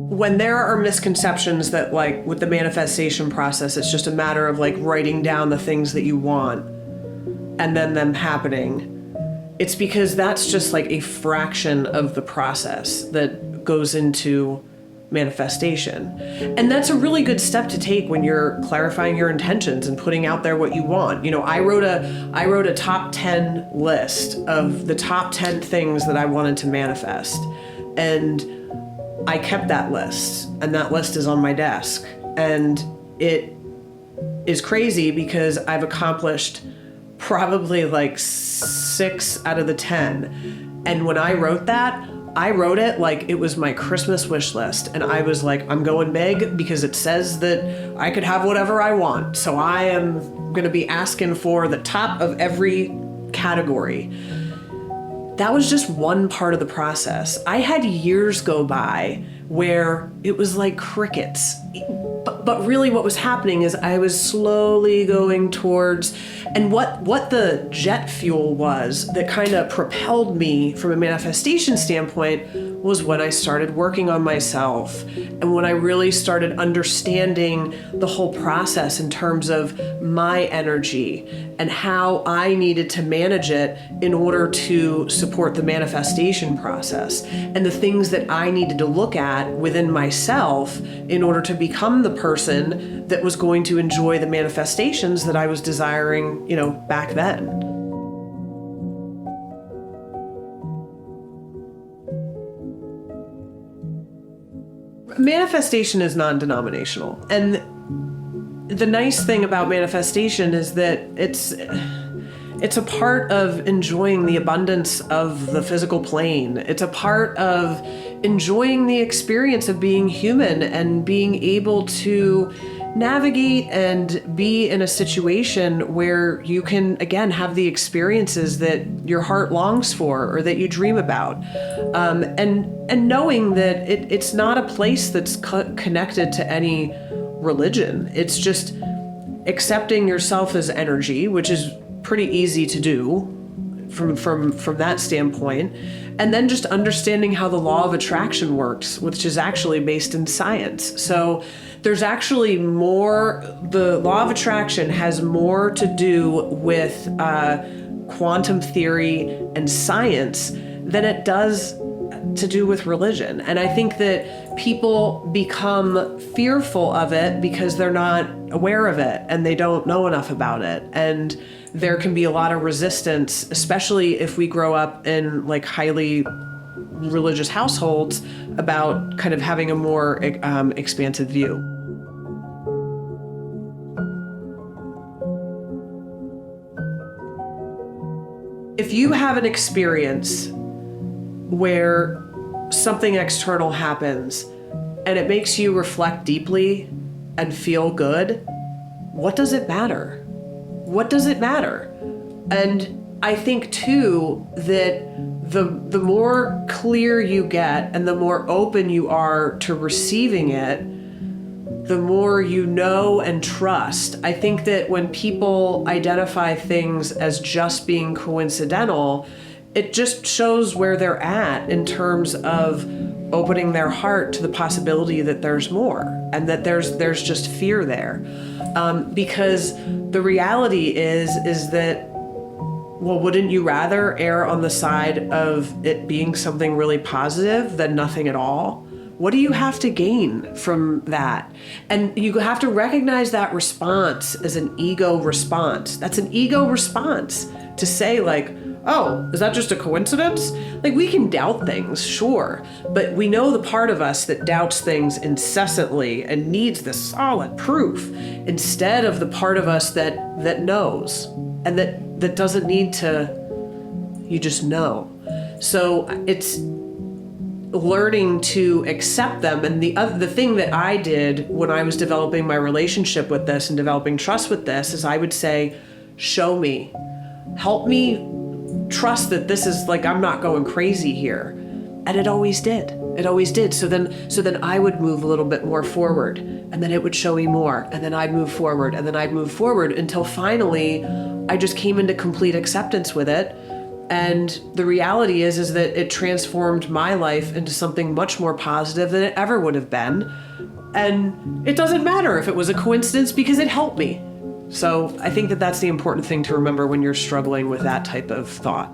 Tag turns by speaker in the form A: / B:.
A: When there are misconceptions that, like, with the manifestation process, it's just a matter of, like, writing down the things that you want and then them happening, it's because that's just, like, a fraction of the process that goes into manifestation. And that's a really good step to take when you're clarifying your intentions and putting out there what you want. You know, I wrote a top 10 list of the top 10 things that I wanted to manifest. And I kept that list, and that list is on my desk. And it is crazy because I've accomplished probably like 6 out of the 10. And when I wrote that, I wrote it like it was my Christmas wish list. And I was like, I'm going big because it says that I could have whatever I want. So I am going to be asking for the top of every category. That was just one part of the process. I had years go by where it was like crickets. But really what was happening is I was slowly going towards, and what the jet fuel was that kind of propelled me from a manifestation standpoint was when I started working on myself and when I really started understanding the whole process in terms of my energy and how I needed to manage it in order to support the manifestation process and the things that I needed to look at within myself in order to become the person that was going to enjoy the manifestations that I was desiring, back then. Manifestation is non-denominational. And the nice thing about manifestation is that it's a part of enjoying the abundance of the physical plane. It's a part of enjoying the experience of being human and being able to navigate and be in a situation where you can, again, have the experiences that your heart longs for or that you dream about. And knowing that it's not a place that's connected to any religion. It's just accepting yourself as energy, which is pretty easy to do from that standpoint, and then just understanding how the law of attraction works, which is actually based in science. So there's actually more, the law of attraction has more to do with quantum theory and science than it does to do with religion. And I think that people become fearful of it because they're not aware of it and they don't know enough about it. And there can be a lot of resistance, especially if we grow up in like highly religious households, about kind of having a more expansive view. If you have an experience where something external happens and it makes you reflect deeply and feel good, what does it matter? What does it matter? And I think too that the more clear you get and the more open you are to receiving it, the more you know and trust. I think that when people identify things as just being coincidental, it just shows where they're at in terms of opening their heart to the possibility that there's more and that there's just fear there. Because the reality is that, well, wouldn't you rather err on the side of it being something really positive than nothing at all? What do you have to gain from that? And you have to recognize that response as an ego response. That's an ego response to say like, oh, is that just a coincidence? Like, we can doubt things, sure, but we know the part of us that doubts things incessantly and needs the solid proof instead of the part of us that knows and that doesn't need to, you just know. So it's learning to accept them. And the thing that I did when I was developing my relationship with this and developing trust with this is I would say, show me, help me trust that this is like, I'm not going crazy here. And it always did. It always did. So then I would move a little bit more forward, and then it would show me more, and then I'd move forward, and then I'd move forward until finally I just came into complete acceptance with it. And the reality is that it transformed my life into something much more positive than it ever would have been. And it doesn't matter if it was a coincidence because it helped me. So I think that that's the important thing to remember when you're struggling with that type of thought.